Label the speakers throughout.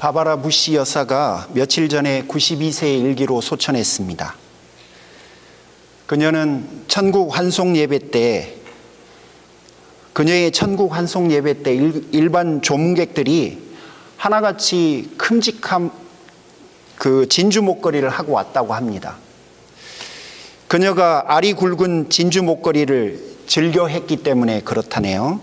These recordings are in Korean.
Speaker 1: 바바라 부시 여사가 며칠 전에 92세의 일기로 소천했습니다. 그녀는 천국 환송 예배 때 그녀의 천국 환송 예배 때 일반 조문객들이 하나같이 큼직한 그 진주 목걸이를 하고 왔다고 합니다. 그녀가 알이 굵은 진주 목걸이를 즐겨 했기 때문에 그렇다네요.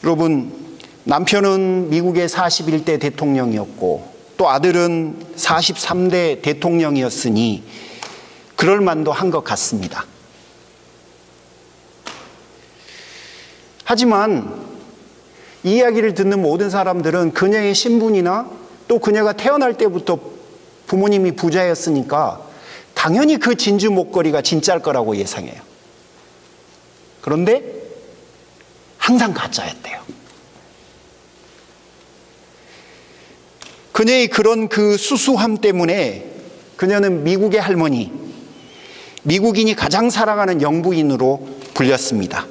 Speaker 1: 여러분, 남편은 미국의 41대 대통령이었고 또 아들은 43대 대통령이었으니 그럴 만도 한 것 같습니다. 하지만 이 이야기를 듣는 모든 사람들은 그녀의 신분이나 또 그녀가 태어날 때부터 부모님이 부자였으니까 당연히 그 진주 목걸이가 진짜일 거라고 예상해요. 그런데 항상 가짜였대요. 그녀의 그런 그 수수함 때문에 그녀는 미국의 할머니, 미국인이 가장 사랑하는 영부인으로 불렸습니다.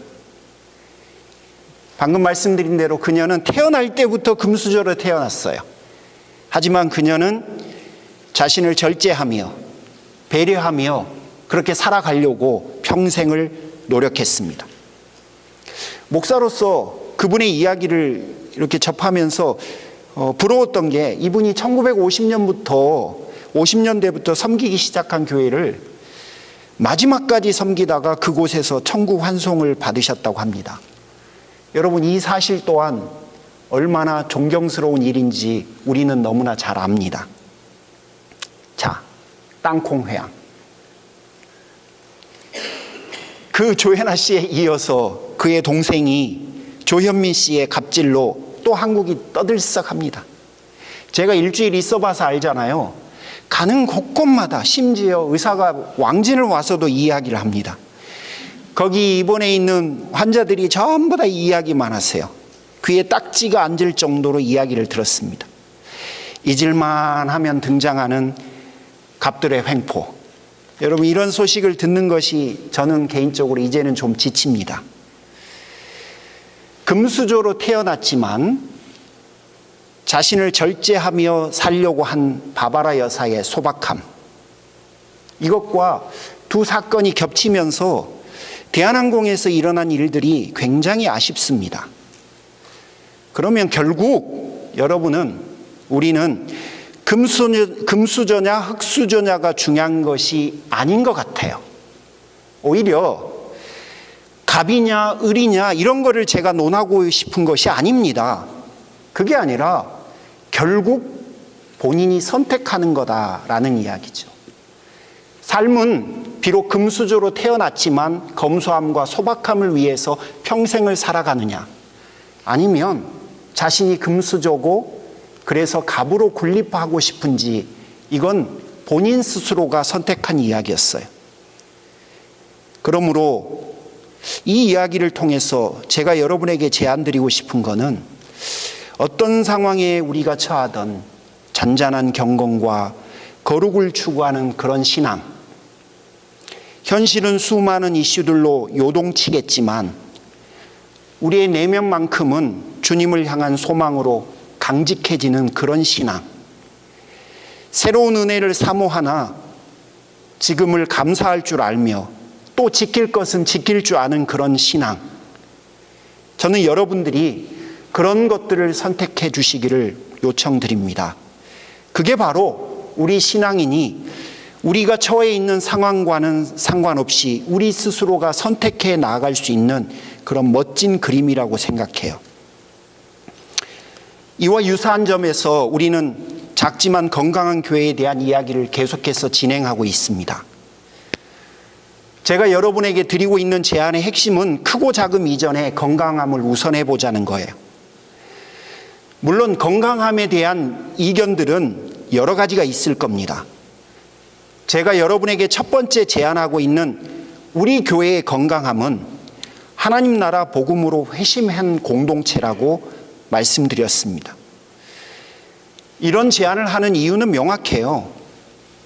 Speaker 1: 방금 말씀드린 대로 그녀는 태어날 때부터 금수저로 태어났어요. 하지만 그녀는 자신을 절제하며 배려하며 그렇게 살아가려고 평생을 노력했습니다. 목사로서 그분의 이야기를 이렇게 접하면서 부러웠던 게 이분이 50년대부터 섬기기 시작한 교회를 마지막까지 섬기다가 그곳에서 천국 환송을 받으셨다고 합니다. 여러분, 이 사실 또한 얼마나 존경스러운 일인지 우리는 너무나 잘 압니다. 자, 땅콩회항. 그 조혜나 씨에 이어서 그의 동생이 조현민 씨의 갑질로 또 한국이 떠들썩합니다. 제가 일주일 있어 봐서 알잖아요. 가는 곳곳마다 심지어 의사가 왕진을 와서도 이야기를 합니다. 거기 입원해 있는 환자들이 전부 다 이야기만 하세요. 귀에 딱지가 앉을 정도로 이야기를 들었습니다. 잊을만 하면 등장하는 갑들의 횡포. 여러분, 이런 소식을 듣는 것이 저는 개인적으로 이제는 좀 지칩니다. 금수저로 태어났지만 자신을 절제하며 살려고 한 바바라 여사의 소박함, 이것과 두 사건이 겹치면서 대한항공에서 일어난 일들이 굉장히 아쉽습니다. 그러면 결국 우리는 금수저냐 흙수저냐가 중요한 것이 아닌 것 같아요. 오히려 갑이냐 을이냐 이런 거를 제가 논하고 싶은 것이 아닙니다. 그게 아니라 결국 본인이 선택하는 거다라는 이야기죠. 삶은 비록 금수저로 태어났지만 검소함과 소박함을 위해서 평생을 살아가느냐, 아니면 자신이 금수저고 그래서 갑으로 군림하고 싶은지, 이건 본인 스스로가 선택한 이야기였어요. 그러므로 이 이야기를 통해서 제가 여러분에게 제안드리고 싶은 거는, 어떤 상황에 우리가 처하던 잔잔한 경건과 거룩을 추구하는 그런 신앙, 현실은 수많은 이슈들로 요동치겠지만 우리의 내면만큼은 주님을 향한 소망으로 강직해지는 그런 신앙, 새로운 은혜를 사모하나 지금을 감사할 줄 알며 또 지킬 것은 지킬 줄 아는 그런 신앙, 저는 여러분들이 그런 것들을 선택해 주시기를 요청드립니다. 그게 바로 우리 신앙인이 우리가 처해 있는 상황과는 상관없이 우리 스스로가 선택해 나아갈 수 있는 그런 멋진 그림이라고 생각해요. 이와 유사한 점에서 우리는 작지만 건강한 교회에 대한 이야기를 계속해서 진행하고 있습니다. 제가 여러분에게 드리고 있는 제안의 핵심은 크고 작음 이전에 건강함을 우선해 보자는 거예요. 물론 건강함에 대한 이견들은 여러 가지가 있을 겁니다. 제가 여러분에게 첫 번째 제안하고 있는 우리 교회의 건강함은 하나님 나라 복음으로 회심한 공동체라고 말씀드렸습니다. 이런 제안을 하는 이유는 명확해요.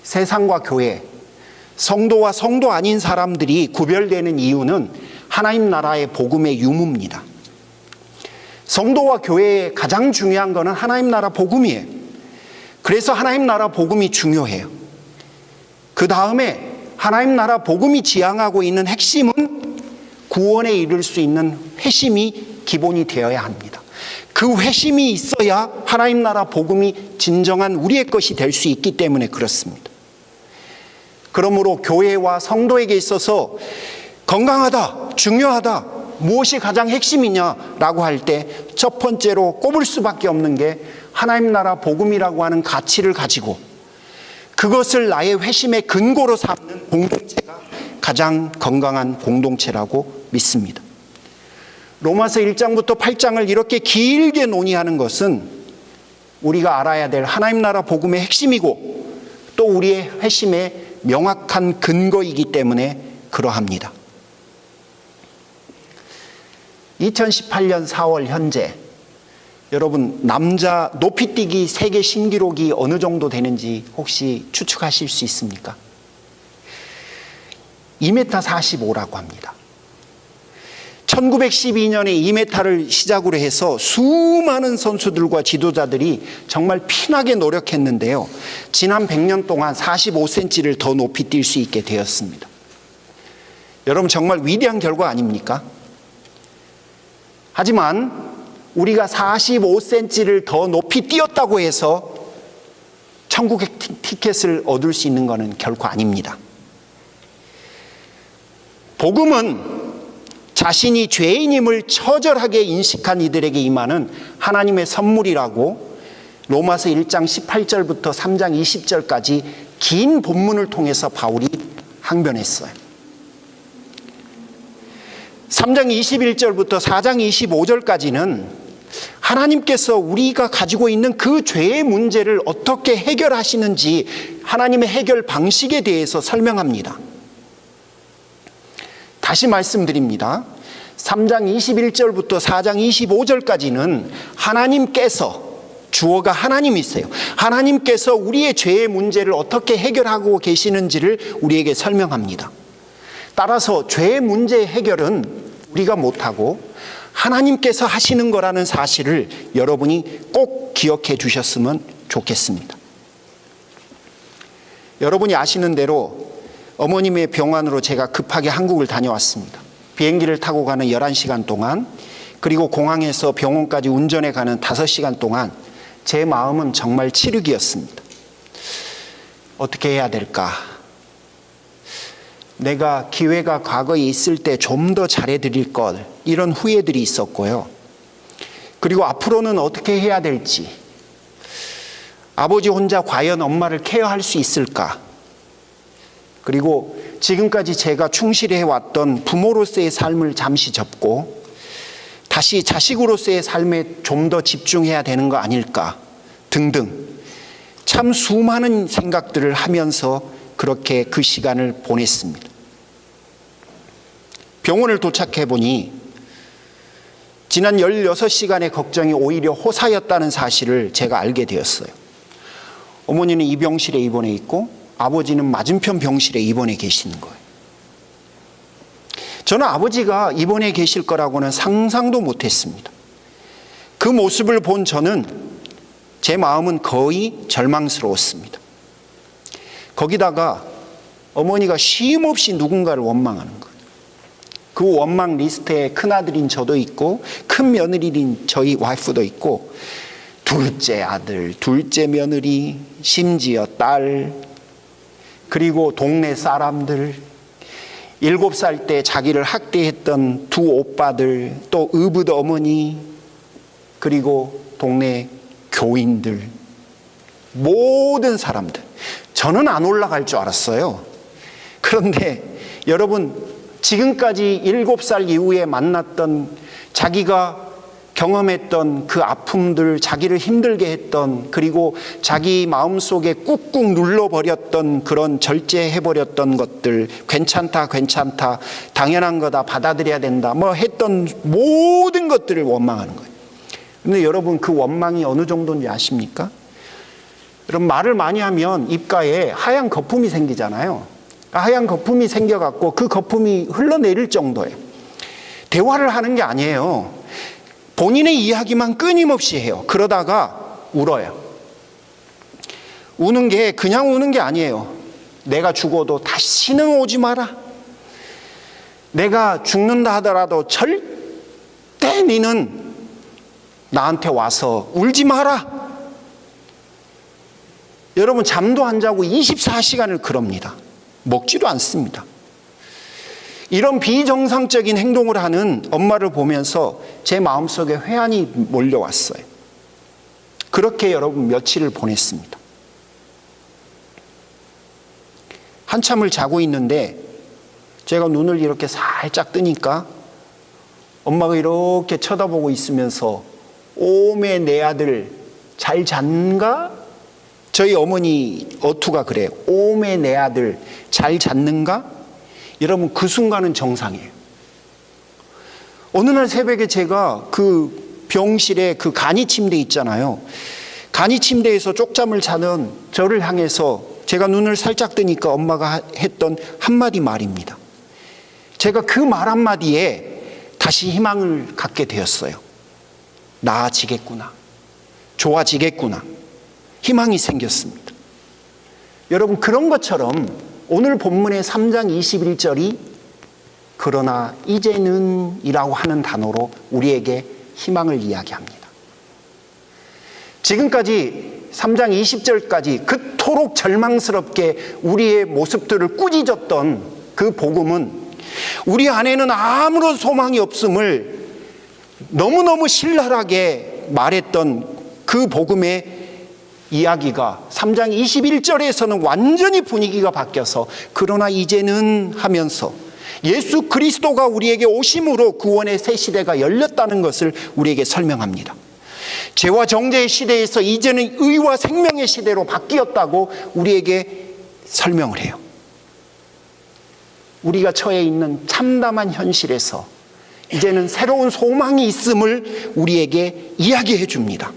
Speaker 1: 세상과 교회, 성도와 성도 아닌 사람들이 구별되는 이유는 하나님 나라의 복음의 유무입니다. 성도와 교회에 가장 중요한 것은 하나님 나라 복음이에요. 그래서 하나님 나라 복음이 중요해요. 그 다음에 하나님 나라 복음이 지향하고 있는 핵심은 구원에 이를 수 있는 회심이 기본이 되어야 합니다. 그 회심이 있어야 하나님 나라 복음이 진정한 우리의 것이 될 수 있기 때문에 그렇습니다. 그러므로 교회와 성도에게 있어서 건강하다, 중요하다, 무엇이 가장 핵심이냐라고 할 때 첫 번째로 꼽을 수밖에 없는 게 하나님 나라 복음이라고 하는 가치를 가지고 그것을 나의 회심의 근거로 삼는 공동체가 가장 건강한 공동체라고 믿습니다. 로마서 1장부터 8장을 이렇게 길게 논의하는 것은 우리가 알아야 될 하나님 나라 복음의 핵심이고 또 우리의 회심의 명확한 근거이기 때문에 그러합니다. 2018년 4월 현재 여러분 남자 높이뛰기 세계 신기록이 어느 정도 되는지 혹시 추측하실 수 있습니까? 2m45라고 합니다. 1912년에 2m를 시작으로 해서 수많은 선수들과 지도자들이 정말 피나게 노력했는데요. 지난 100년 동안 45cm를 더 높이 뛸 수 있게 되었습니다. 여러분 정말 위대한 결과 아닙니까? 하지만 우리가 45cm를 더 높이 뛰었다고 해서 천국의 티켓을 얻을 수 있는 것은 결코 아닙니다. 복음은 자신이 죄인임을 처절하게 인식한 이들에게 임하는 하나님의 선물이라고 로마서 1장 18절부터 3장 20절까지 긴 본문을 통해서 바울이 항변했어요. 3장 21절부터 4장 25절까지는 하나님께서 우리가 가지고 있는 그 죄의 문제를 어떻게 해결하시는지 하나님의 해결 방식에 대해서 설명합니다. 다시 말씀드립니다. 3장 21절부터 4장 25절까지는 하나님께서, 주어가 하나님이세요. 하나님께서 우리의 죄의 문제를 어떻게 해결하고 계시는지를 우리에게 설명합니다. 따라서 죄의 문제의 해결은 우리가 못하고 하나님께서 하시는 거라는 사실을 여러분이 꼭 기억해 주셨으면 좋겠습니다. 여러분이 아시는 대로 어머님의 병환으로 제가 급하게 한국을 다녀왔습니다. 비행기를 타고 가는 11시간 동안, 그리고 공항에서 병원까지 운전해 가는 5시간 동안 제 마음은 정말 칠흑이었습니다. 어떻게 해야 될까? 내가 기회가 과거에 있을 때 좀 더 잘해드릴 걸, 이런 후회들이 있었고요. 그리고 앞으로는 어떻게 해야 될지, 아버지 혼자 과연 엄마를 케어할 수 있을까? 그리고 지금까지 제가 충실히 해왔던 부모로서의 삶을 잠시 접고 다시 자식으로서의 삶에 좀 더 집중해야 되는 거 아닐까 등등 참 수많은 생각들을 하면서 그렇게 그 시간을 보냈습니다. 병원을 도착해 보니 지난 16시간의 걱정이 오히려 호사였다는 사실을 제가 알게 되었어요. 어머니는 이 병실에 입원해 있고 아버지는 맞은편 병실에 입원해 계시는 거예요. 저는 아버지가 입원해 계실 거라고는 상상도 못했습니다. 그 모습을 본 저는 제 마음은 거의 절망스러웠습니다. 거기다가 어머니가 쉼없이 누군가를 원망하는 거예요. 그 원망 리스트에 큰아들인 저도 있고 큰 며느리인 저희 와이프도 있고 둘째 아들, 둘째 며느리, 심지어 딸, 그리고 동네 사람들, 7살 때 자기를 학대했던 두 오빠들, 또 의붓 어머니, 그리고 동네 교인들, 모든 사람들. 저는 안 올라갈 줄 알았어요. 그런데 여러분, 지금까지 7살 이후에 만났던, 자기가 경험했던 그 아픔들, 자기를 힘들게 했던, 그리고 자기 마음속에 꾹꾹 눌러버렸던 그런 절제해버렸던 것들, 괜찮다, 당연한 거다, 받아들여야 된다, 뭐 했던 모든 것들을 원망하는 거예요. 그런데 여러분, 그 원망이 어느 정도인지 아십니까? 여러분, 말을 많이 하면 입가에 하얀 거품이 생기잖아요. 하얀 거품이 생겨갖고 그 거품이 흘러내릴 정도예요. 대화를 하는 게 아니에요. 본인의 이야기만 끊임없이 해요. 그러다가 울어요. 우는 게 그냥 우는 게 아니에요. 내가 죽어도 다시는 오지 마라. 내가 죽는다 하더라도 절대 너는 나한테 와서 울지 마라. 여러분, 잠도 안 자고 24시간을 그럽니다. 먹지도 않습니다. 이런 비정상적인 행동을 하는 엄마를 보면서 제 마음속에 회한이 몰려왔어요. 그렇게 여러분 며칠을 보냈습니다. 한참을 자고 있는데 제가 눈을 이렇게 살짝 뜨니까 엄마가 이렇게 쳐다보고 있으면서 오메 내 아들 잘 잤는가? 저희 어머니 어투가 그래요. 오메 내 아들 잘 잤는가? 여러분, 그 순간은 정상이에요. 어느 날 새벽에 제가 그 병실에 그 간이 침대 있잖아요. 간이 침대에서 쪽잠을 자는 저를 향해서 제가 눈을 살짝 뜨니까 엄마가 했던 한마디 말입니다. 제가 그 말 한마디에 다시 희망을 갖게 되었어요. 나아지겠구나. 좋아지겠구나. 희망이 생겼습니다. 여러분, 그런 것처럼 오늘 본문의 3장 21절이 그러나 이제는 이라고 하는 단어로 우리에게 희망을 이야기합니다. 지금까지 3장 20절까지 그토록 절망스럽게 우리의 모습들을 꾸짖었던 그 복음은 우리 안에는 아무런 소망이 없음을 너무너무 신랄하게 말했던 그 복음의 이야기가 3장 21절에서는 완전히 분위기가 바뀌어서 그러나 이제는 하면서 예수 그리스도가 우리에게 오심으로 구원의 새 시대가 열렸다는 것을 우리에게 설명합니다. 죄와 정죄의 시대에서 이제는 의와 생명의 시대로 바뀌었다고 우리에게 설명을 해요. 우리가 처해 있는 참담한 현실에서 이제는 새로운 소망이 있음을 우리에게 이야기해 줍니다.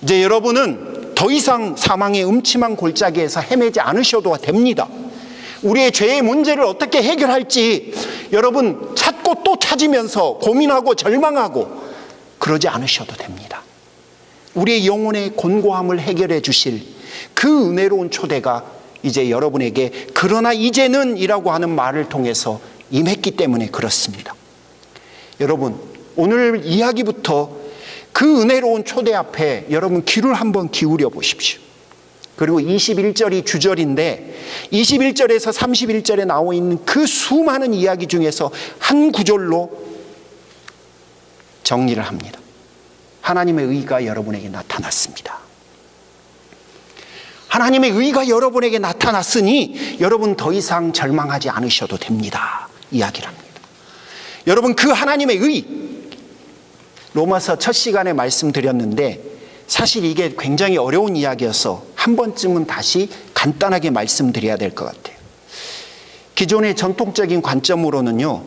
Speaker 1: 이제 여러분은 더 이상 사망의 음침한 골짜기에서 헤매지 않으셔도 됩니다. 우리의 죄의 문제를 어떻게 해결할지 여러분 찾고 또 찾으면서 고민하고 절망하고 그러지 않으셔도 됩니다. 우리의 영혼의 곤고함을 해결해 주실 그 은혜로운 초대가 이제 여러분에게 그러나 이제는 이라고 하는 말을 통해서 임했기 때문에 그렇습니다. 여러분, 오늘 이야기부터 그 은혜로운 초대 앞에 여러분 귀를 한번 기울여 보십시오. 그리고 21절이 주절인데 21절에서 31절에 나와 있는 그 수많은 이야기 중에서 한 구절로 정리를 합니다. 하나님의 의가 여러분에게 나타났습니다. 하나님의 의가 여러분에게 나타났으니 여러분 더 이상 절망하지 않으셔도 됩니다. 이야기를 합니다. 여러분, 그 하나님의 의, 로마서 첫 시간에 말씀드렸는데 사실 이게 굉장히 어려운 이야기여서 한 번쯤은 다시 간단하게 말씀드려야 될 것 같아요. 기존의 전통적인 관점으로는요,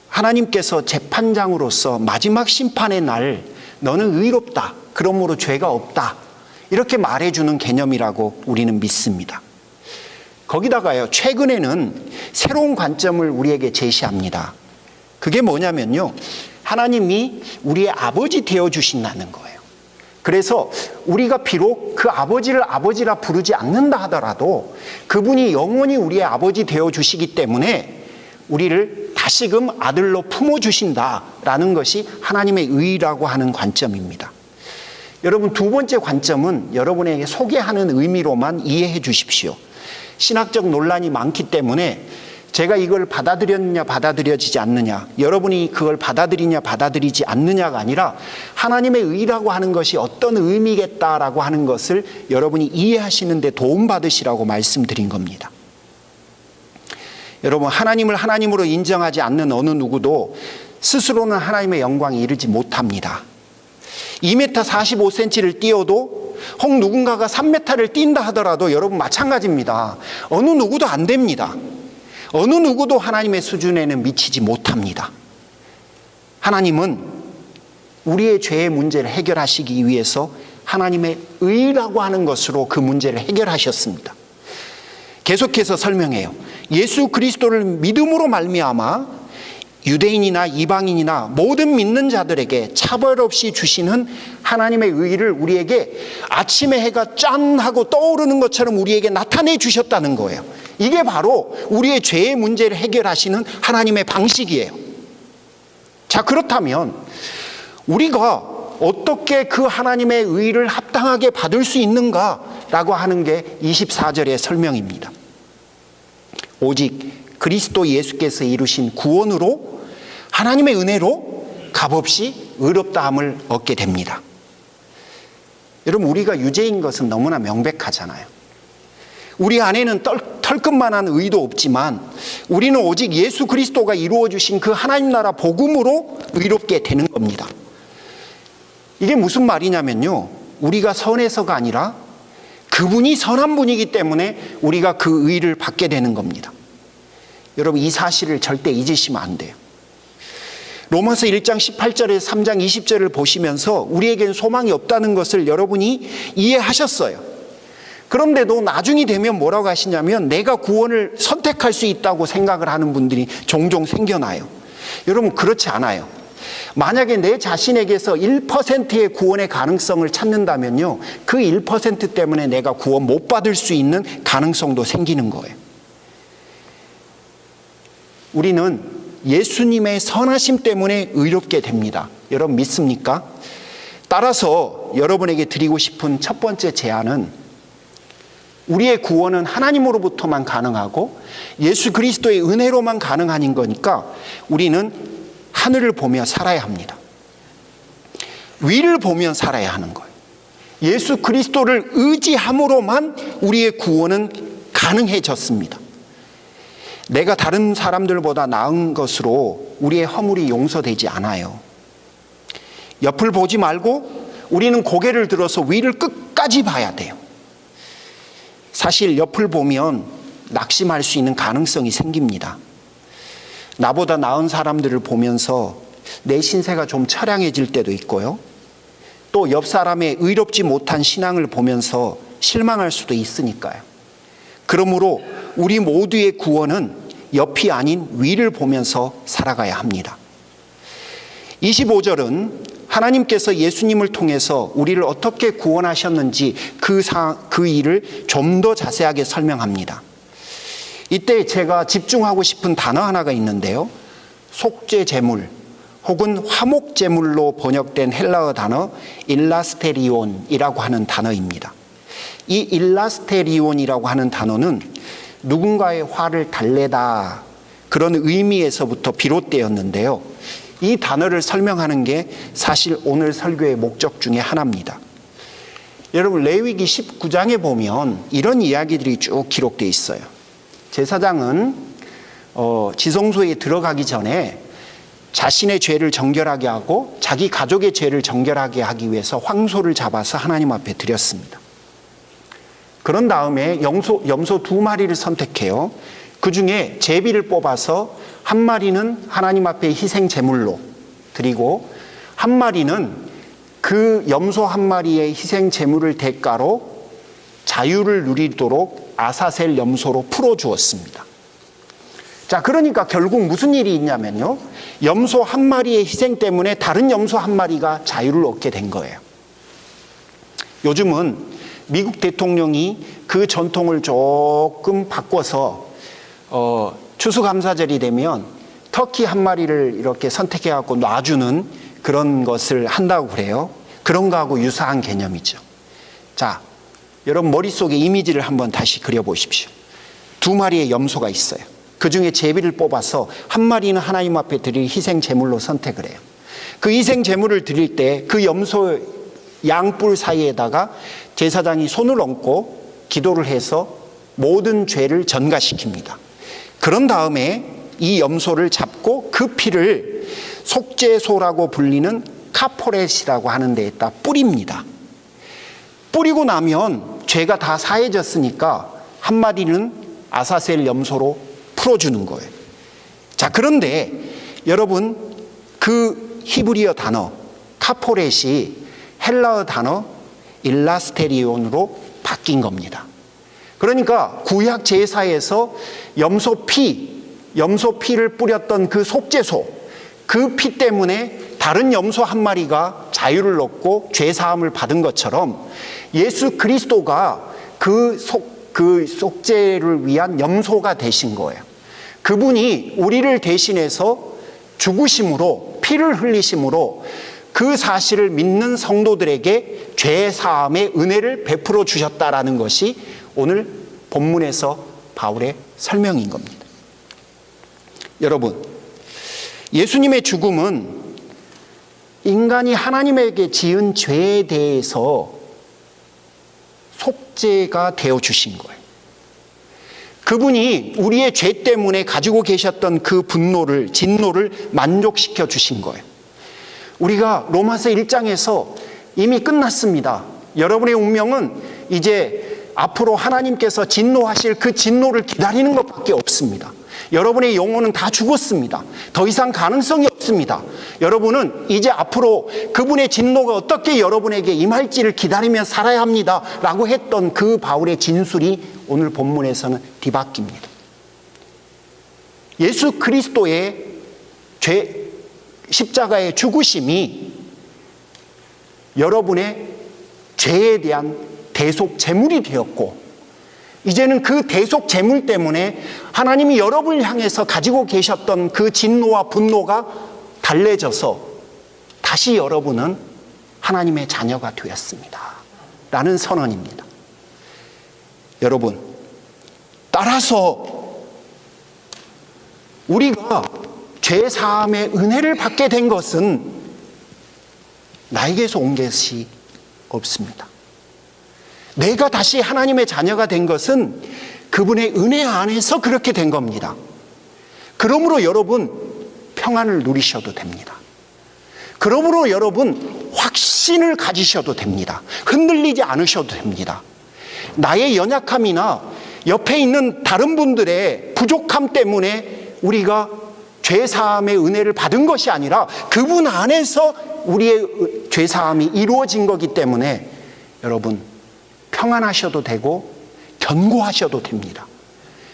Speaker 1: 하나님께서 재판장으로서 마지막 심판의 날 너는 의롭다, 그러므로 죄가 없다, 이렇게 말해주는 개념이라고 우리는 믿습니다. 거기다가요, 최근에는 새로운 관점을 우리에게 제시합니다. 그게 뭐냐면요, 하나님이 우리의 아버지 되어주신다는 거예요. 그래서 우리가 비록 그 아버지를 아버지라 부르지 않는다 하더라도 그분이 영원히 우리의 아버지 되어주시기 때문에 우리를 다시금 아들로 품어주신다라는 것이 하나님의 의라고 하는 관점입니다. 여러분, 두 번째 관점은 여러분에게 소개하는 의미로만 이해해 주십시오. 신학적 논란이 많기 때문에 제가 이걸 받아들였느냐 받아들여지지 않느냐, 여러분이 그걸 받아들이냐 받아들이지 않느냐가 아니라 하나님의 의라고 하는 것이 어떤 의미겠다라고 하는 것을 여러분이 이해하시는 데 도움받으시라고 말씀드린 겁니다. 여러분, 하나님을 하나님으로 인정하지 않는 어느 누구도 스스로는 하나님의 영광에 이르지 못합니다. 2m 45cm를 뛰어도 혹 누군가가 3m를 뛴다 하더라도 여러분 마찬가지입니다. 어느 누구도 안 됩니다. 어느 누구도 하나님의 수준에는 미치지 못합니다. 하나님은 우리의 죄의 문제를 해결하시기 위해서 하나님의 의라고 하는 것으로 그 문제를 해결하셨습니다. 계속해서 설명해요. 예수 그리스도를 믿음으로 말미암아 유대인이나 이방인이나 모든 믿는 자들에게 차별 없이 주시는 하나님의 의를 우리에게 아침에 해가 짠 하고 떠오르는 것처럼 우리에게 나타내 주셨다는 거예요. 이게 바로 우리의 죄의 문제를 해결하시는 하나님의 방식이에요. 자, 그렇다면 우리가 어떻게 그 하나님의 의를 합당하게 받을 수 있는가라고 하는 게 24절의 설명입니다. 오직 그리스도 예수께서 이루신 구원으로 하나님의 은혜로 값없이 의롭다함을 얻게 됩니다. 여러분, 우리가 유죄인 것은 너무나 명백하잖아요. 우리 안에는 털끝만한 의도 없지만 우리는 오직 예수 그리스도가 이루어 주신 그 하나님 나라 복음으로 의롭게 되는 겁니다. 이게 무슨 말이냐면요, 우리가 선해서가 아니라 그분이 선한 분이기 때문에 우리가 그 의를 받게 되는 겁니다. 여러분, 이 사실을 절대 잊으시면 안 돼요. 로마서 1장 18절에서 3장 20절을 보시면서 우리에겐 소망이 없다는 것을 여러분이 이해하셨어요. 그런데도 나중이 되면 뭐라고 하시냐면 내가 구원을 선택할 수 있다고 생각을 하는 분들이 종종 생겨나요. 여러분, 그렇지 않아요. 만약에 내 자신에게서 1%의 구원의 가능성을 찾는다면요, 그 1% 때문에 내가 구원 못 받을 수 있는 가능성도 생기는 거예요. 우리는 예수님의 선하심 때문에 의롭게 됩니다. 여러분, 믿습니까? 따라서 여러분에게 드리고 싶은 첫 번째 제안은 우리의 구원은 하나님으로부터만 가능하고 예수 그리스도의 은혜로만 가능한 거니까 우리는 하늘을 보며 살아야 합니다. 위를 보며 살아야 하는 거예요. 예수 그리스도를 의지함으로만 우리의 구원은 가능해졌습니다. 내가 다른 사람들보다 나은 것으로 우리의 허물이 용서되지 않아요. 옆을 보지 말고 우리는 고개를 들어서 위를 끝까지 봐야 돼요. 사실 옆을 보면 낙심할 수 있는 가능성이 생깁니다. 나보다 나은 사람들을 보면서 내 신세가 좀 처량해질 때도 있고요. 또 옆 사람의 의롭지 못한 신앙을 보면서 실망할 수도 있으니까요. 그러므로 우리 모두의 구원은 옆이 아닌 위를 보면서 살아가야 합니다. 25절은 하나님께서 예수님을 통해서 우리를 어떻게 구원하셨는지 그 일을 좀 더 자세하게 설명합니다. 이때 제가 집중하고 싶은 단어 하나가 있는데요, 속죄제물 혹은 화목제물로 번역된 헬라어 단어 일라스테리온이라고 하는 단어입니다. 이 일라스테리온이라고 하는 단어는 누군가의 화를 달래다, 그런 의미에서부터 비롯되었는데요, 이 단어를 설명하는 게 사실 오늘 설교의 목적 중에 하나입니다. 여러분, 레위기 19장에 보면 이런 이야기들이 쭉 기록되어 있어요. 제사장은 지성소에 들어가기 전에 자신의 죄를 정결하게 하고 자기 가족의 죄를 정결하게 하기 위해서 황소를 잡아서 하나님 앞에 드렸습니다. 그런 다음에 염소 2마리를 선택해요. 그 중에 제비를 뽑아서 한 마리는 하나님 앞에 희생 제물로 드리고 한 마리는 그 염소 한 마리의 희생 제물을 대가로 자유를 누리도록 아사셀 염소로 풀어주었습니다. 자, 그러니까 결국 무슨 일이 있냐면요, 염소 한 마리의 희생 때문에 다른 염소 한 마리가 자유를 얻게 된 거예요. 요즘은 미국 대통령이 그 전통을 조금 바꿔서 추수감사절이 되면 터키 한 마리를 이렇게 선택해갖고 놔주는 그런 것을 한다고 그래요. 그런 거하고 유사한 개념이죠. 자, 여러분 머릿속에 이미지를 한번 다시 그려보십시오. 2마리의 염소가 있어요. 그 중에 제비를 뽑아서 한 마리는 하나님 앞에 드릴 희생 제물로 선택을 해요. 그 희생 제물을 드릴 때 그 염소 양뿔 사이에다가 제사장이 손을 얹고 기도를 해서 모든 죄를 전가시킵니다. 그런 다음에 이 염소를 잡고 그 피를 속죄소라고 불리는 카포렛이라고 하는 데에다 뿌립니다. 뿌리고 나면 죄가 다 사해졌으니까 한 마리는 아사셀 염소로 풀어주는 거예요. 자, 그런데 여러분, 그 히브리어 단어 카포렛이 헬라어 단어 일라스테리온으로 바뀐 겁니다. 그러니까 구약 제사에서 염소 피를 뿌렸던 그 속죄소, 그 피 때문에 다른 염소 한 마리가 자유를 얻고 죄 사함을 받은 것처럼 예수 그리스도가 그 속죄를 위한 염소가 되신 거예요. 그분이 우리를 대신해서 죽으심으로, 피를 흘리심으로 그 사실을 믿는 성도들에게 죄 사함의 은혜를 베풀어 주셨다라는 것이 오늘 본문에서 바울의 설명인 겁니다. 여러분, 예수님의 죽음은 인간이 하나님에게 지은 죄에 대해서 속죄가 되어 주신 거예요. 그분이 우리의 죄 때문에 가지고 계셨던 그 분노를, 진노를 만족시켜 주신 거예요. 우리가 로마서 1장에서 이미 끝났습니다. 여러분의 운명은 이제 앞으로 하나님께서 진노하실 그 진노를 기다리는 것밖에 없습니다. 여러분의 영혼은 다 죽었습니다. 더 이상 가능성이 없습니다. 여러분은 이제 앞으로 그분의 진노가 어떻게 여러분에게 임할지를 기다리며 살아야 합니다 라고 했던 그 바울의 진술이 오늘 본문에서는 뒤바뀝니다. 예수 그리스도의 십자가의 죽으심이 여러분의 죄에 대한 대속 제물이 되었고, 이제는 그 대속 제물 때문에 하나님이 여러분을 향해서 가지고 계셨던 그 진노와 분노가 달래져서 다시 여러분은 하나님의 자녀가 되었습니다 라는 선언입니다. 여러분, 따라서 우리가 죄 사함의 은혜를 받게 된 것은 나에게서 온 것이 없습니다. 내가 다시 하나님의 자녀가 된 것은 그분의 은혜 안에서 그렇게 된 겁니다. 그러므로 여러분, 평안을 누리셔도 됩니다. 그러므로 여러분, 확신을 가지셔도 됩니다. 흔들리지 않으셔도 됩니다. 나의 연약함이나 옆에 있는 다른 분들의 부족함 때문에 우리가 죄사함의 은혜를 받은 것이 아니라 그분 안에서 우리의 죄사함이 이루어진 거기 때문에 여러분, 평안하셔도 되고 견고하셔도 됩니다.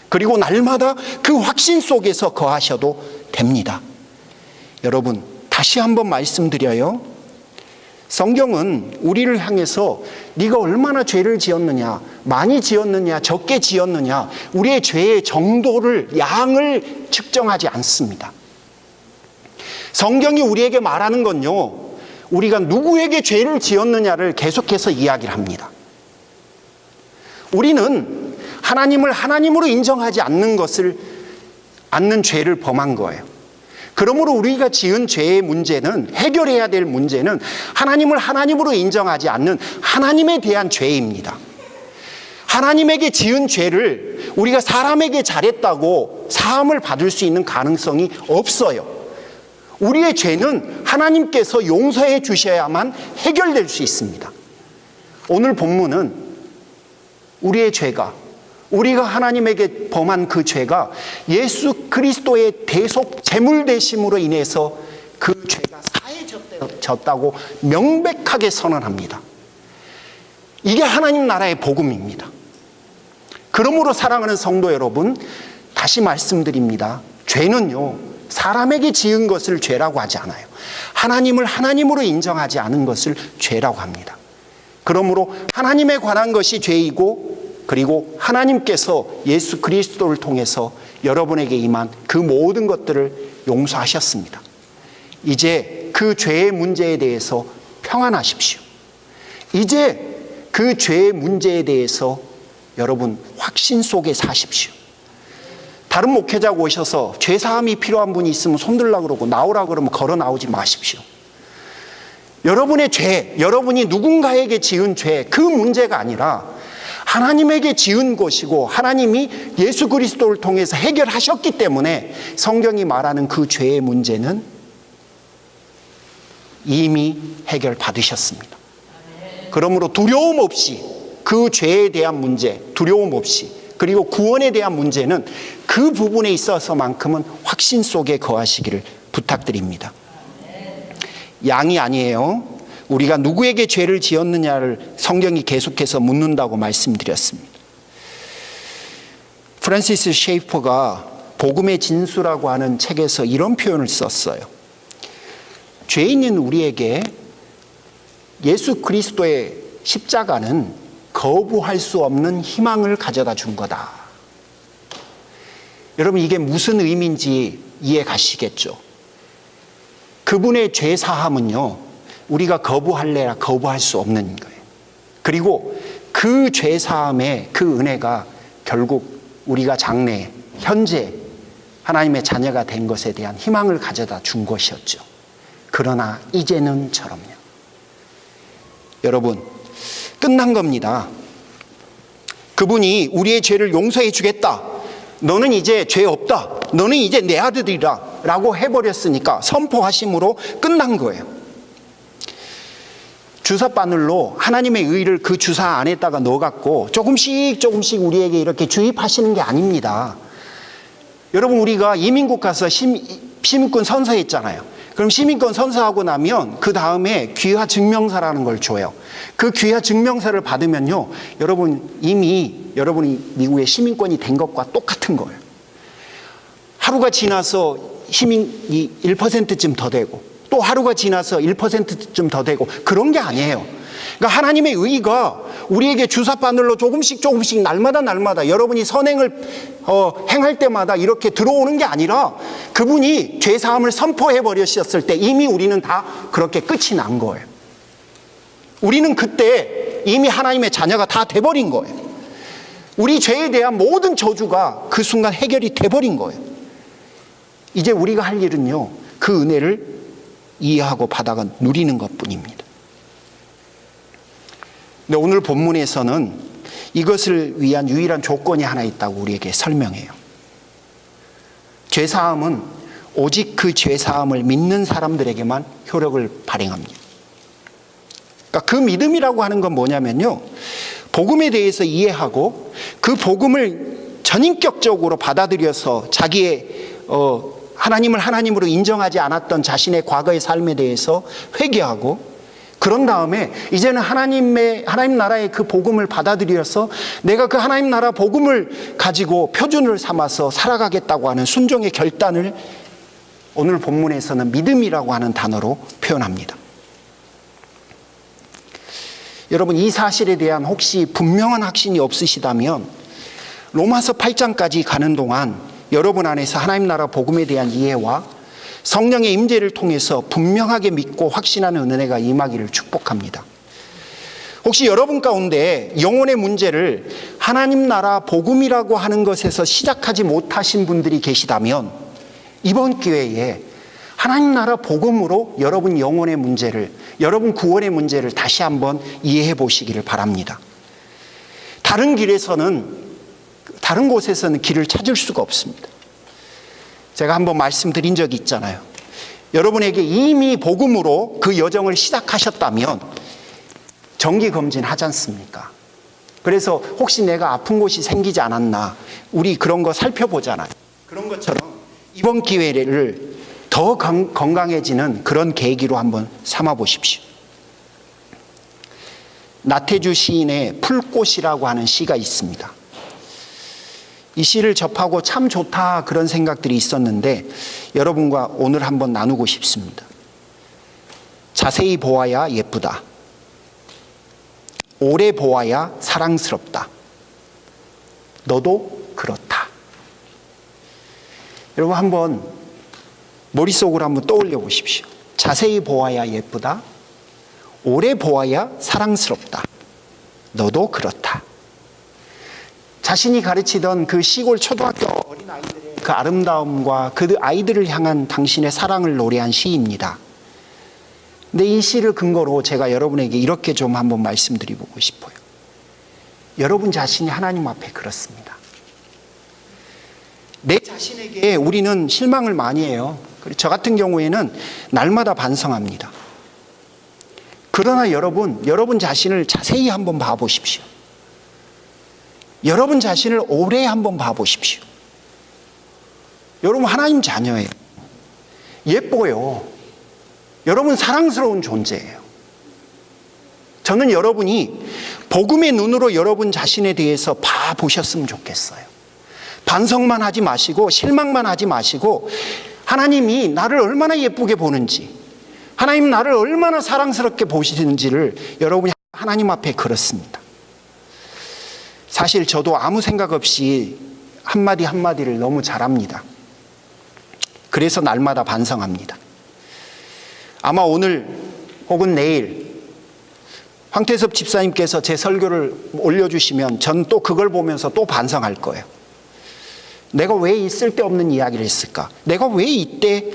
Speaker 1: 그리고 날마다 그 확신 속에서 거하셔도 됩니다. 여러분, 다시 한번 말씀드려요. 성경은 우리를 향해서 네가 얼마나 죄를 지었느냐, 많이 지었느냐, 적게 지었느냐, 우리의 죄의 정도를, 양을 측정하지 않습니다. 성경이 우리에게 말하는 건요, 우리가 누구에게 죄를 지었느냐를 계속해서 이야기를 합니다. 우리는 하나님을 하나님으로 인정하지 않는 죄를 범한 거예요. 그러므로 우리가 지은 죄의 문제는, 해결해야 될 문제는 하나님을 하나님으로 인정하지 않는 하나님에 대한 죄입니다. 하나님에게 지은 죄를 우리가 사람에게 잘했다고 사함을 받을 수 있는 가능성이 없어요. 우리의 죄는 하나님께서 용서해 주셔야만 해결될 수 있습니다. 오늘 본문은 우리의 죄가, 우리가 하나님에게 범한 그 죄가 예수 그리스도의 대속 제물 되심으로 인해서 그 죄가 사해졌다고 명백하게 선언합니다. 이게 하나님 나라의 복음입니다. 그러므로 사랑하는 성도 여러분, 다시 말씀드립니다. 죄는요, 사람에게 지은 것을 죄라고 하지 않아요. 하나님을 하나님으로 인정하지 않은 것을 죄라고 합니다. 그러므로 하나님에 관한 것이 죄이고, 그리고 하나님께서 예수 그리스도를 통해서 여러분에게 임한 그 모든 것들을 용서하셨습니다. 이제 그 죄의 문제에 대해서 평안하십시오. 이제 그 죄의 문제에 대해서 여러분 확신 속에 사십시오. 다른 목회자가 오셔서 죄사함이 필요한 분이 있으면 손들라고 그러고 나오라고 그러면 걸어 나오지 마십시오. 여러분의 죄, 여러분이 누군가에게 지은 죄, 그 문제가 아니라 하나님에게 지은 것이고 하나님이 예수 그리스도를 통해서 해결하셨기 때문에 성경이 말하는 그 죄의 문제는 이미 해결받으셨습니다. 그러므로 두려움 없이 그 죄에 대한 문제, 두려움 없이, 그리고 구원에 대한 문제는 그 부분에 있어서만큼은 확신 속에 거하시기를 부탁드립니다. 양이 아니에요. 우리가 누구에게 죄를 지었느냐를 성경이 계속해서 묻는다고 말씀드렸습니다. 프란시스 셰이퍼가 복음의 진수라고 하는 책에서 이런 표현을 썼어요. 죄 있는 우리에게 예수 그리스도의 십자가는 거부할 수 없는 희망을 가져다 준 거다. 여러분, 이게 무슨 의미인지 이해 가시겠죠? 그분의 죄 사함은요, 우리가 거부할래야 거부할 수 없는 거예요. 그리고 그 죄 사함의 그 은혜가 결국 우리가 장래, 현재 하나님의 자녀가 된 것에 대한 희망을 가져다 준 것이었죠. 그러나 이제는처럼요. 여러분, 끝난 겁니다. 그분이 우리의 죄를 용서해 주겠다. 너는 이제 죄 없다. 너는 이제 내 아들이라 라고 해버렸으니까 선포하심으로 끝난 거예요. 주사바늘로 하나님의 의를 그 주사 안에다가 넣어갖고 조금씩 우리에게 이렇게 주입하시는 게 아닙니다. 여러분, 우리가 이민국 가서 시민권 선서했잖아요. 그럼 시민권 선서하고 나면 그 다음에 귀화 증명서라는 걸 줘요. 그 귀화 증명서를 받으면요, 여러분 이미 여러분이 미국의 시민권이 된 것과 똑같은 거예요. 하루가 지나서 시민이 1%쯤 더 되고 또 하루가 지나서 1%쯤 더 되고 그런 게 아니에요. 그러니까 하나님의 의가 우리에게 주사바늘로 조금씩 날마다 여러분이 선행을 행할 때마다 이렇게 들어오는 게 아니라 그분이 죄사함을 선포해 버리셨을 때 이미 우리는 다 그렇게 끝이 난 거예요. 우리는 그때 이미 하나님의 자녀가 다 돼버린 거예요. 우리 죄에 대한 모든 저주가 그 순간 해결이 돼버린 거예요. 이제 우리가 할 일은요, 그 은혜를 이해하고 받아가 누리는 것뿐입니다. 근데 오늘 본문에서는 이것을 위한 유일한 조건이 하나 있다고 우리에게 설명해요. 죄사함은 오직 그 죄사함을 믿는 사람들에게만 효력을 발행합니다. 그러니까 그 믿음이라고 하는 건 뭐냐면요, 복음에 대해서 이해하고 그 복음을 전인격적으로 받아들여서 자기의 하나님을 하나님으로 인정하지 않았던 자신의 과거의 삶에 대해서 회개하고, 그런 다음에 이제는 하나님 나라의 그 복음을 받아들여서 내가 그 하나님 나라 복음을 가지고 표준을 삼아서 살아가겠다고 하는 순종의 결단을 오늘 본문에서는 믿음이라고 하는 단어로 표현합니다. 여러분, 이 사실에 대한 혹시 분명한 확신이 없으시다면 로마서 8장까지 가는 동안 여러분 안에서 하나님 나라 복음에 대한 이해와 성령의 임재를 통해서 분명하게 믿고 확신하는 은혜가 임하기를 축복합니다. 혹시 여러분 가운데 영혼의 문제를 하나님 나라 복음이라고 하는 것에서 시작하지 못하신 분들이 계시다면 이번 기회에 하나님 나라 복음으로 여러분 영혼의 문제를, 여러분 구원의 문제를 다시 한번 이해해 보시기를 바랍니다. 다른 곳에서는 길을 찾을 수가 없습니다. 제가 한번 말씀드린 적이 있잖아요. 여러분에게 이미 복음으로 그 여정을 시작하셨다면 정기검진 하지 않습니까? 그래서 혹시 내가 아픈 곳이 생기지 않았나, 우리 그런 거 살펴보잖아요. 그런 것처럼 이번 기회를 더 건강해지는 그런 계기로 한번 삼아 보십시오. 나태주 시인의 풀꽃이라고 하는 시가 있습니다. 이 시를 접하고 참 좋다 그런 생각들이 있었는데 여러분과 오늘 한번 나누고 싶습니다. 자세히 보아야 예쁘다. 오래 보아야 사랑스럽다. 너도 그렇다. 여러분 한번 머릿속으로 한번 떠올려 보십시오. 자세히 보아야 예쁘다. 오래 보아야 사랑스럽다. 너도 그렇다. 자신이 가르치던 그 시골 초등학교 어린아이들의 그 아름다움과 그 아이들을 향한 당신의 사랑을 노래한 시입니다. 근데 이 시를 근거로 제가 여러분에게 이렇게 좀 한번 말씀드리고 싶어요. 여러분 자신이 하나님 앞에 그렇습니다. 내 자신에게 우리는 실망을 많이 해요. 저 같은 경우에는 날마다 반성합니다. 그러나 여러분 자신을 자세히 한번 봐보십시오. 여러분 자신을 오래 한번 봐보십시오. 여러분 하나님 자녀예요. 예뻐요. 여러분 사랑스러운 존재예요. 저는 여러분이 복음의 눈으로 여러분 자신에 대해서 봐보셨으면 좋겠어요. 반성만 하지 마시고 실망만 하지 마시고 하나님이 나를 얼마나 예쁘게 보는지, 하나님 나를 얼마나 사랑스럽게 보시는지를 여러분이 하나님 앞에 걸었습니다. 사실 저도 아무 생각 없이 한마디 한마디를 너무 잘합니다. 그래서 날마다 반성합니다. 아마 오늘 혹은 내일 황태섭 집사님께서 제 설교를 올려주시면 전 또 그걸 보면서 또 반성할 거예요. 내가 왜 이 쓸데없는 이야기를 했을까? 내가 왜 이때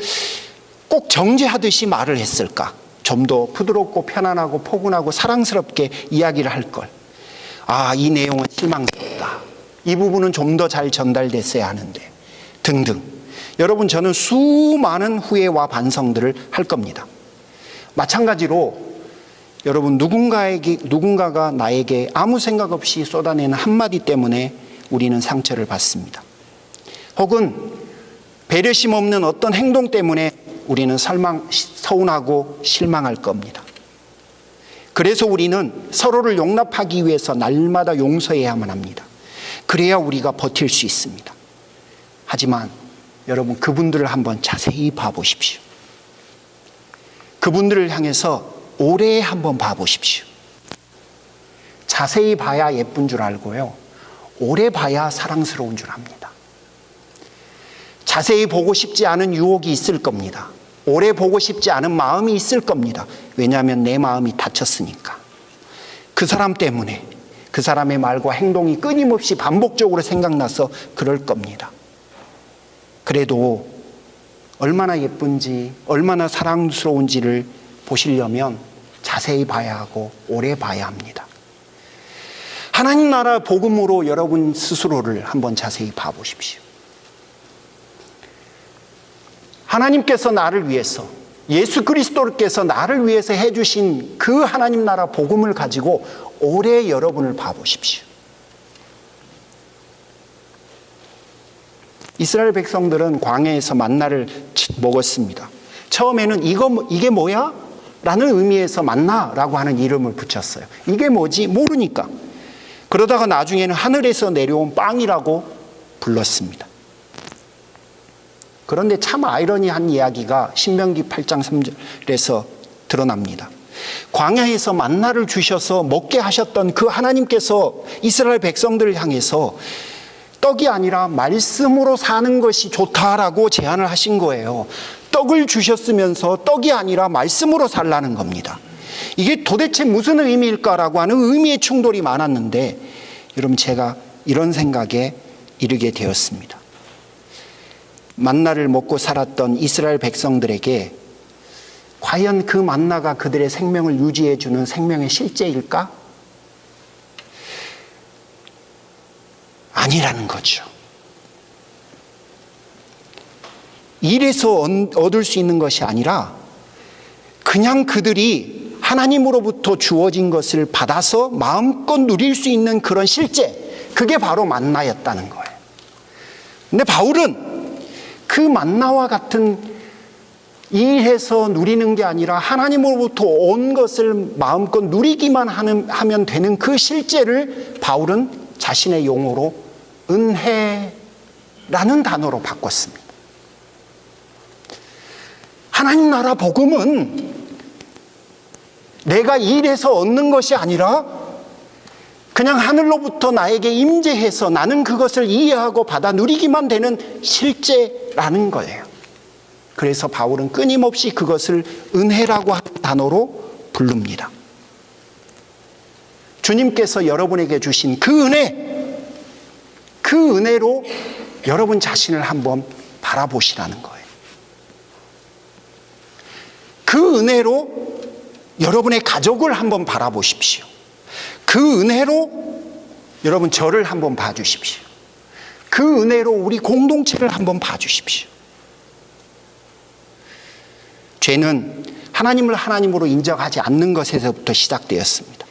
Speaker 1: 꼭 정죄하듯이 말을 했을까? 좀 더 부드럽고 편안하고 포근하고 사랑스럽게 이야기를 할 걸. 아, 이 내용은 실망스럽다. 이 부분은 좀 더 잘 전달됐어야 하는데 등등. 여러분, 저는 수많은 후회와 반성들을 할 겁니다. 마찬가지로 여러분, 누군가가 나에게 아무 생각 없이 쏟아내는 한마디 때문에 우리는 상처를 받습니다. 혹은 배려심 없는 어떤 행동 때문에 우리는 서운하고 실망할 겁니다. 그래서 우리는 서로를 용납하기 위해서 날마다 용서해야만 합니다. 그래야 우리가 버틸 수 있습니다. 하지만 여러분, 그분들을 한번 자세히 봐보십시오. 그분들을 향해서 오래 한번 봐보십시오. 자세히 봐야 예쁜 줄 알고요, 오래 봐야 사랑스러운 줄 압니다. 자세히 보고 싶지 않은 유혹이 있을 겁니다. 오래 보고 싶지 않은 마음이 있을 겁니다. 왜냐하면 내 마음이 다쳤으니까. 그 사람 때문에 그 사람의 말과 행동이 끊임없이 반복적으로 생각나서 그럴 겁니다. 그래도 얼마나 예쁜지, 얼마나 사랑스러운지를 보시려면 자세히 봐야 하고 오래 봐야 합니다. 하나님 나라 복음으로 여러분 스스로를 한번 자세히 봐보십시오. 하나님께서 나를 위해서, 예수 그리스도께서 나를 위해서 해주신 그 하나님 나라 복음을 가지고 오래 여러분을 봐보십시오. 이스라엘 백성들은 광야에서 만나를 먹었습니다. 처음에는 이게 뭐야? 라는 의미에서 만나라고 하는 이름을 붙였어요. 이게 뭐지? 모르니까. 그러다가 나중에는 하늘에서 내려온 빵이라고 불렀습니다. 그런데 참 아이러니한 이야기가 신명기 8장 3절에서 드러납니다. 광야에서 만나를 주셔서 먹게 하셨던 그 하나님께서 이스라엘 백성들을 향해서 떡이 아니라 말씀으로 사는 것이 좋다라고 제안을 하신 거예요. 떡을 주셨으면서 떡이 아니라 말씀으로 살라는 겁니다. 이게 도대체 무슨 의미일까라고 하는 의미의 충돌이 많았는데, 여러분, 제가 이런 생각에 이르게 되었습니다. 만나를 먹고 살았던 이스라엘 백성들에게 과연 그 만나가 그들의 생명을 유지해 주는 생명의 실제일까? 아니라는 거죠. 일에서 얻을 수 있는 것이 아니라 그냥 그들이 하나님으로부터 주어진 것을 받아서 마음껏 누릴 수 있는 그런 실제, 그게 바로 만나였다는 거예요. 근데 바울은 그 만나와 같은 일해서 누리는 게 아니라 하나님으로부터 온 것을 마음껏 누리기만 하면 되는 그 실제를 바울은 자신의 용어로 은혜라는 단어로 바꿨습니다. 하나님 나라 복음은 내가 일해서 얻는 것이 아니라 그냥 하늘로부터 나에게 임재해서 나는 그것을 이해하고 받아 누리기만 되는 실제라는 거예요. 그래서 바울은 끊임없이 그것을 은혜라고 하는 단어로 부릅니다. 주님께서 여러분에게 주신 그 은혜, 그 은혜로 여러분 자신을 한번 바라보시라는 거예요. 그 은혜로 여러분의 가족을 한번 바라보십시오. 그 은혜로 여러분 저를 한번 봐주십시오. 그 은혜로 우리 공동체를 한번 봐주십시오. 죄는 하나님을 하나님으로 인정하지 않는 것에서부터 시작되었습니다.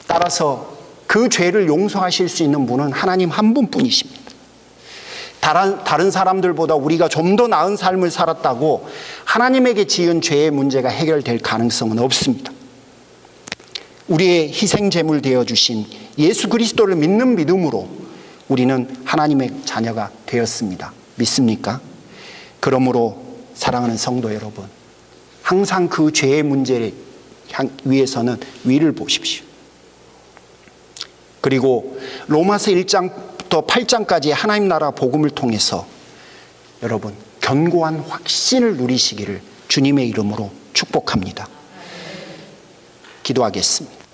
Speaker 1: 따라서 그 죄를 용서하실 수 있는 분은 하나님 한 분뿐이십니다. 다른 사람들보다 우리가 좀 더 나은 삶을 살았다고 하나님에게 지은 죄의 문제가 해결될 가능성은 없습니다. 우리의 희생제물 되어주신 예수 그리스도를 믿는 믿음으로 우리는 하나님의 자녀가 되었습니다. 믿습니까? 그러므로 사랑하는 성도 여러분, 항상 그 죄의 문제를 위해서는 위를 보십시오. 그리고 로마서 1장부터 8장까지 하나님 나라 복음을 통해서 여러분 견고한 확신을 누리시기를 주님의 이름으로 축복합니다. 기도하겠습니다.